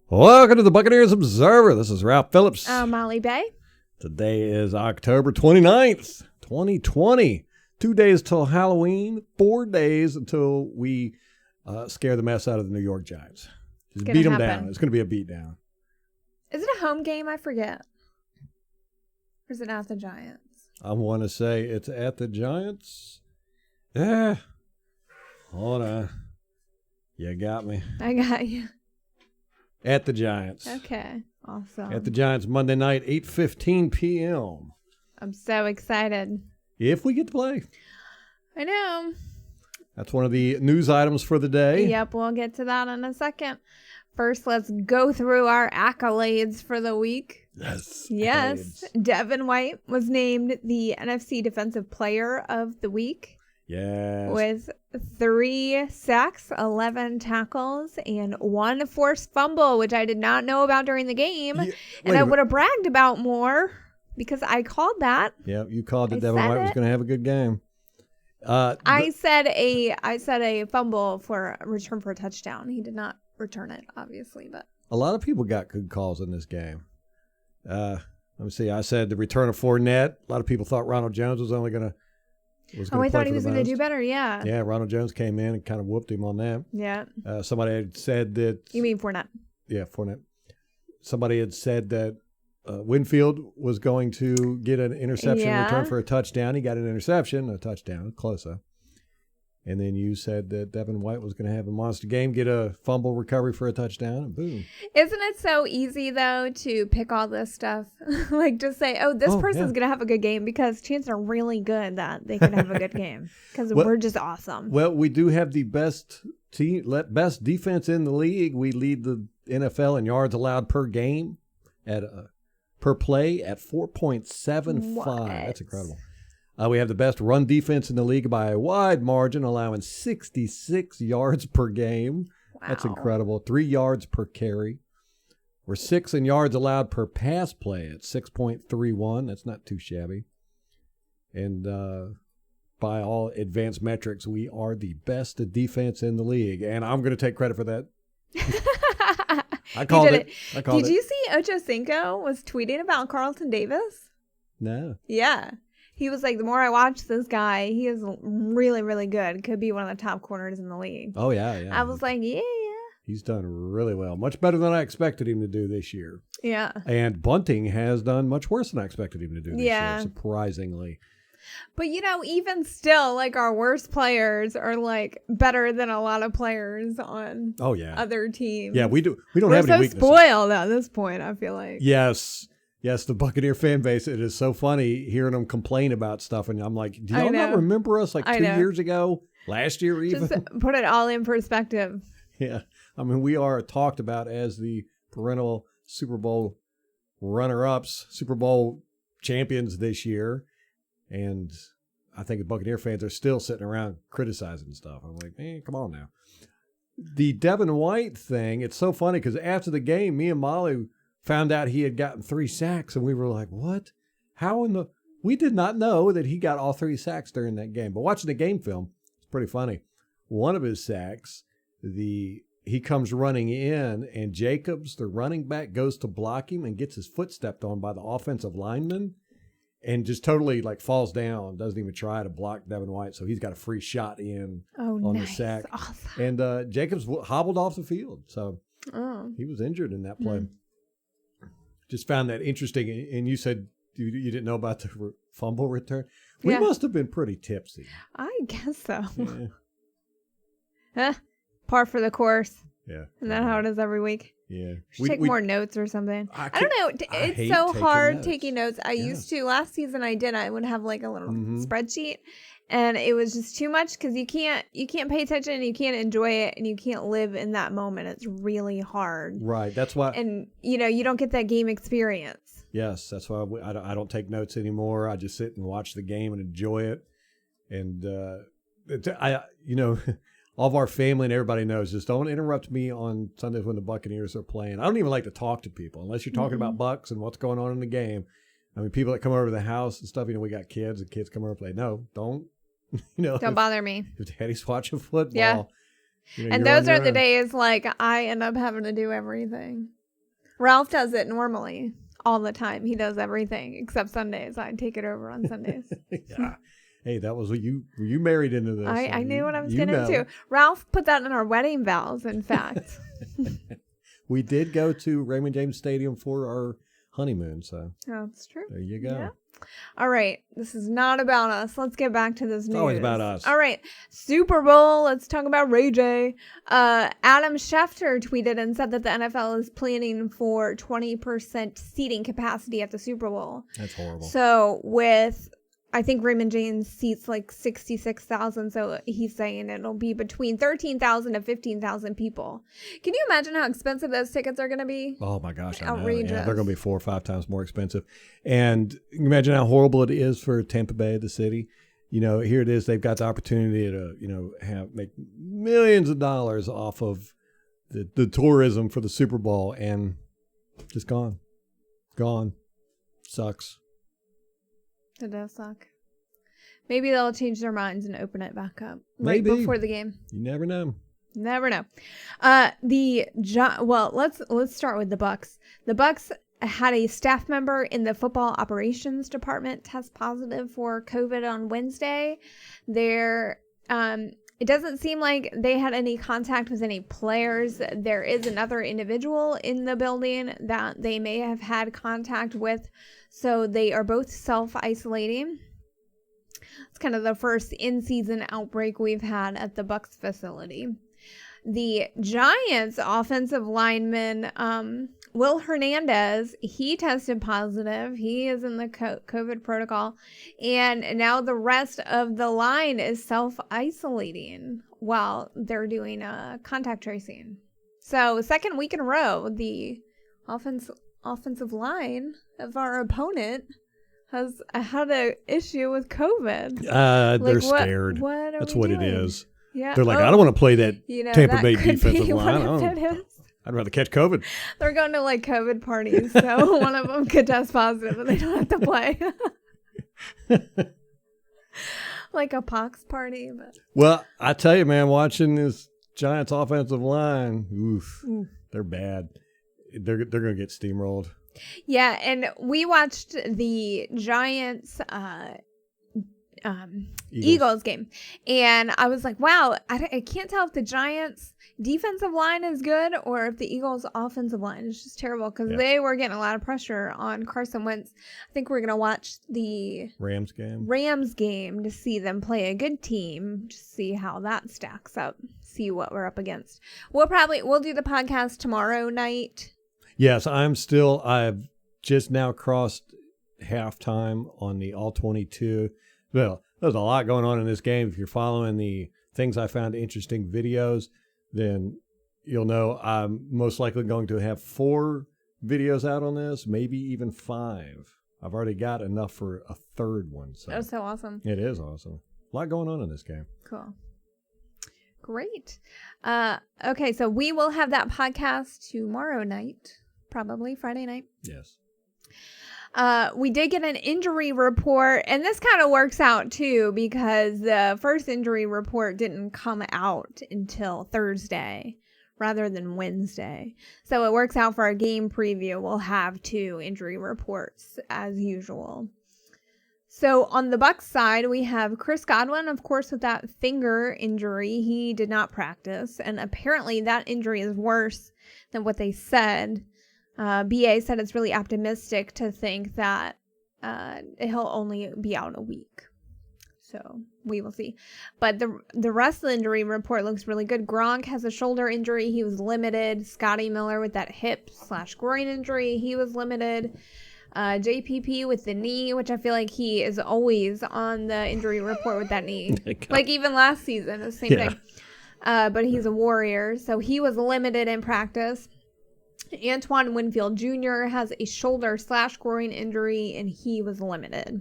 Welcome to the Buccaneers Observer. This is Ralph Phillips. Molly Bay. Today is October 29th, 2020. 2 days till Halloween, 4 days until we scare the mess out of the New York Giants. Just beat them down. It's going to be a beat down. Is it a home game? I forget. Or is it at the Giants? I want to say it's at the Giants. Yeah. Hold on. You got me. I got you. At the Giants. Okay. Awesome. At the Giants Monday night, 8:15 p.m. I'm so excited. If we get to play. I know. That's one of the news items for the day. Yep, we'll get to that in a second. First, let's go through our accolades for the week. Yes. Yes. Accolades. Devin White was named the NFC Defensive Player of the week. Yes. With 3 sacks, 11 tackles, and 1 forced fumble, which I did not know about during the game. And I would have bragged about more because I called that. Yeah, you called that Devin White was going to have a good game. I said a fumble for a return for a touchdown. He did not return it, obviously, but a lot of people got good calls in this game. Let me see. I said the return of Fournette. A lot of people thought Ronald Jones was only going to. I thought he was going to do better, yeah. Yeah, Ronald Jones came in and kind of whooped him on that. Yeah. Somebody had said that... You mean Fournette? Yeah, Fournette. Somebody had said that Winfield was going to get an interception return for a touchdown. He got an interception, a touchdown, close up. And then you said that Devin White was going to have a monster game, get a fumble recovery for a touchdown, and boom. Isn't it so easy, though, to pick all this stuff? Like, just say, this person's going to have a good game because chances are really good that they could have a good game because we're just awesome. Well, we do have the best defense in the league. We lead the NFL in yards allowed per game, at per play at 4.75. That's incredible. We have the best run defense in the league by a wide margin, allowing 66 yards per game. Wow. That's incredible. 3 yards per carry. We're 6th in yards allowed per pass play at 6.31. That's not too shabby. And by all advanced metrics, we are the best defense in the league. And I'm going to take credit for that. I called it. Did you see Ocho Cinco was tweeting about Carlton Davis? No. Yeah. He was like, the more I watch this guy, he is really, really good. Could be one of the top corners in the league. Oh, yeah. I was like, yeah. He's done really well. Much better than I expected him to do this year. Yeah. And Bunting has done much worse than I expected him to do this year, surprisingly. But, even still, like, our worst players are, like, better than a lot of players on other teams. Yeah, we don't have any weaknesses. We're so spoiled at this point, I feel like. Yes, the Buccaneer fan base, it is so funny hearing them complain about stuff. And I'm like, do y'all not remember us like 2 years ago? Last year even? Just put it all in perspective. Yeah. I mean, we are talked about as the perennial Super Bowl runner-ups, Super Bowl champions this year. And I think the Buccaneer fans are still sitting around criticizing stuff. I'm like, man, come on now. The Devin White thing, it's so funny because after the game, me and Molly found out he had gotten 3 sacks, and we were like, what? We did not know that he got all 3 sacks during that game. But watching the game film, it's pretty funny. One of his sacks, he comes running in, and Jacobs, the running back, goes to block him and gets his foot stepped on by the offensive lineman and just totally falls down, doesn't even try to block Devin White. So he's got a free shot in on the sack. Awesome. And Jacobs hobbled off the field. So he was injured in that play. Just found that interesting. And you said you didn't know about the fumble return. We must have been pretty tipsy. I guess so. Par for the course. Yeah. Isn't that how it is every week? Yeah. We take more notes or something. I don't know. It's so hard taking notes. I used to. Last season I did. I would have like a little spreadsheet. And it was just too much because you can't pay attention, you can't enjoy it, and you can't live in that moment. It's really hard. Right. That's why. And, you don't get that game experience. Yes. That's why I don't take notes anymore. I just sit and watch the game and enjoy it. And, all of our family and everybody knows, just don't interrupt me on Sundays when the Buccaneers are playing. I don't even like to talk to people unless you're talking about Bucs and what's going on in the game. I mean, people that come over to the house and stuff, we got kids and kids come over and play. No, don't. Don't bother me. If Daddy's watching football. Yeah. And those are the days I end up having to do everything. Ralph does it normally all the time. He does everything except Sundays. I take it over on Sundays. Yeah. Hey, that was what you married into this. I knew what I was getting into. Ralph put that in our wedding vows, in fact. We did go to Raymond James Stadium for our honeymoon, so. Oh, that's true. There you go. Yeah. All right. This is not about us. Let's get back to this news. It's always about us. All right. Super Bowl. Let's talk about Ray J. Adam Schefter tweeted and said that the NFL is planning for 20% seating capacity at the Super Bowl. That's horrible. So with, I think Raymond James seats like 66,000. So he's saying it'll be between 13,000 and 15,000 people. Can you imagine how expensive those tickets are going to be? Oh my gosh. Outrageous. Yeah, they're going to be 4 or 5 times more expensive. And you can imagine how horrible it is for Tampa Bay, the city. You know, here it is. They've got the opportunity to, you know, make millions of dollars off of the tourism for the Super Bowl, and just gone. Sucks. It does suck. Maybe they'll change their minds and open it back up Maybe. right before the game. You never know. Never know. Let's start with the Bucs. The Bucs had a staff member in the football operations department test positive for COVID on Wednesday. It doesn't seem like they had any contact with any players. There is another individual in the building that they may have had contact with, so they are both self-isolating. It's kind of the first in-season outbreak we've had at the Bucs facility. The Giants offensive lineman, Will Hernandez, he tested positive. He is in the COVID protocol. And now the rest of the line is self-isolating while they're doing contact tracing. So second week in a row, the offensive line of our opponent has had an issue with COVID. They're scared. That's what doing? It is. Yeah. They're like, I don't want to play that Tampa Bay defensive line. I'd rather catch COVID. They're going to like COVID parties, so one of them could test positive and they don't have to play. Like a pox party. But. Well, I tell you, man, watching this Giants offensive line, they're bad. They're going to get steamrolled. Yeah, and we watched the Giants Eagles game, and I was like, wow, I can't tell if the Giants defensive line is good or if the Eagles offensive line is just terrible, because they were getting a lot of pressure on Carson Wentz. I think we're going to watch the Rams game to see them play a good team, just see how that stacks up, see what we're up against. We'll do the podcast tomorrow night. Yes, I've just now crossed halftime on the All-22. Well, there's a lot going on in this game. If you're following the things I found interesting videos, then you'll know I'm most likely going to have 4 videos out on this, maybe even 5. I've already got enough for a third one. So. That's so awesome. It is awesome. A lot going on in this game. Cool. Great. Okay, so we will have that podcast tomorrow night, probably Friday night. Yes. We did get an injury report, and this kind of works out too, because the first injury report didn't come out until Thursday rather than Wednesday. So it works out for our game preview. We'll have 2 injury reports as usual. So on the Bucs side, we have Chris Godwin, of course, with that finger injury. He did not practice, and apparently that injury is worse than what they said. BA said it's really optimistic to think that he'll only be out a week. So we will see. But the rest of the injury report looks really good. Gronk has a shoulder injury. He was limited. Scotty Miller with that hip/groin injury. He was limited. JPP with the knee, which I feel like he is always on the injury report with that knee. Like even last season, the same thing. But he's a Warrior, so he was limited in practice. Antoine Winfield Jr. has a shoulder/groin injury, and he was limited.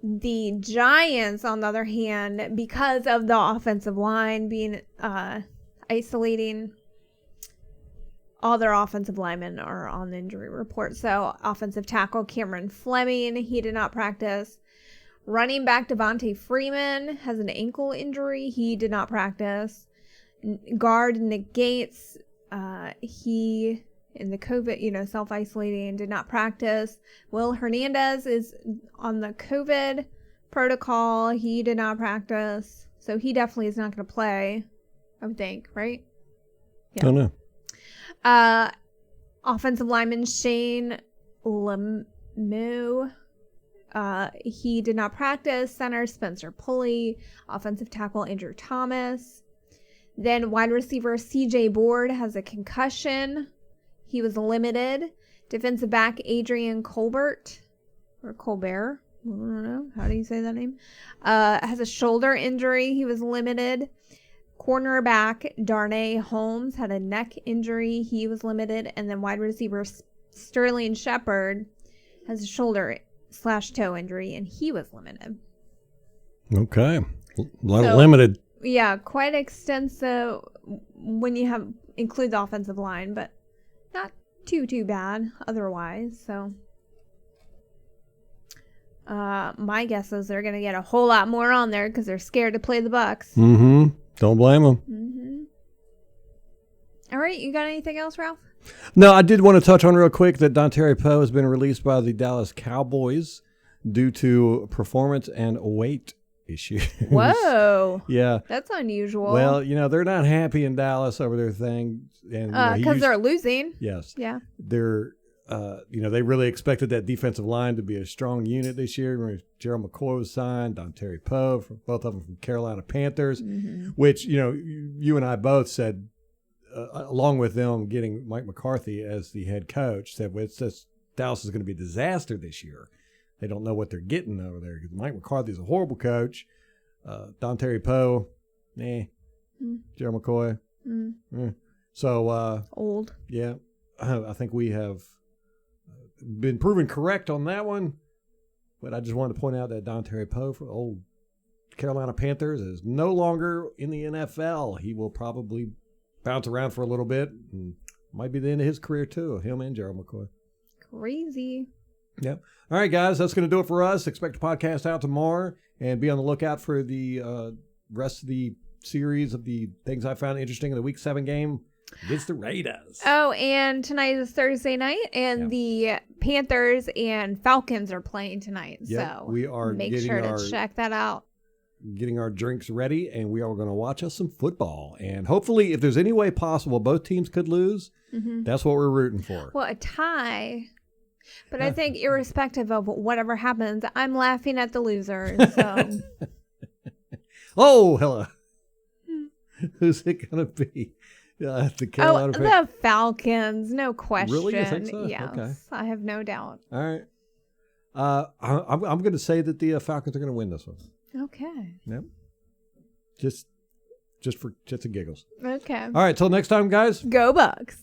The Giants, on the other hand, because of the offensive line being isolating, all their offensive linemen are on the injury report. So offensive tackle Cameron Fleming, he did not practice. Running back Devontae Freeman has an ankle injury. He did not practice. Guard Nick Gates He, in the COVID, self-isolating, did not practice. Will Hernandez is on the COVID protocol. He did not practice. So he definitely is not going to play, I would think, right? Yeah. Don't know. Offensive lineman Shane Lemieux. He did not practice. Center Spencer Pulley. Offensive tackle Andrew Thomas. Then wide receiver CJ Board has a concussion. He was limited. Defensive back Adrian Colbert. Or Colbert. I don't know. How do you say that name? Has a shoulder injury. He was limited. Cornerback Darnay Holmes had a neck injury. He was limited. And then wide receiver Sterling Shepard has a shoulder/toe injury, and he was limited. Okay. A lot of limited. Yeah, quite extensive when you include the offensive line, but not too bad otherwise. So my guess is they're going to get a whole lot more on there because they're scared to play the Bucs. Mm-hmm. Don't blame them. Mm-hmm. All right, you got anything else, Ralph? No, I did want to touch on real quick that Dontari Poe has been released by the Dallas Cowboys due to performance and weight issues. Whoa. Yeah. That's unusual. Well, they're not happy in Dallas over their thing. And because they're losing. Yes. Yeah. They're, they really expected that defensive line to be a strong unit this year. Gerald McCoy was signed, Dontari Poe, both of them from Carolina Panthers, which, you and I both said, along with them getting Mike McCarthy as the head coach, said Dallas is going to be a disaster this year. They don't know what they're getting over there because Mike McCarthy is a horrible coach. Dontari Poe, Gerald McCoy, So old. Yeah, I think we have been proven correct on that one. But I just wanted to point out that Dontari Poe for old Carolina Panthers is no longer in the NFL. He will probably bounce around for a little bit, and might be the end of his career too. Him and Gerald McCoy. Crazy. Yep. All right, guys, that's going to do it for us. Expect a podcast out tomorrow, and be on the lookout for the rest of the series of the things I found interesting in the Week 7 game against the Raiders. Oh, and tonight is Thursday night, and the Panthers and Falcons are playing tonight. Yep. So we are make sure to check that out. Getting our drinks ready, and we are going to watch us some football. And hopefully, if there's any way possible, both teams could lose. That's what we're rooting for. Well, a tie. But I think irrespective of whatever happens, I'm laughing at the losers. So. Oh, hello. Who's it going to be? The Carolina the Falcons, no question. Really? You think so? Yes, okay. I have no doubt. All right. I'm going to say that the Falcons are going to win this one. Okay. Yep. Just for giggles. Okay. All right. Till next time, guys. Go Bucs.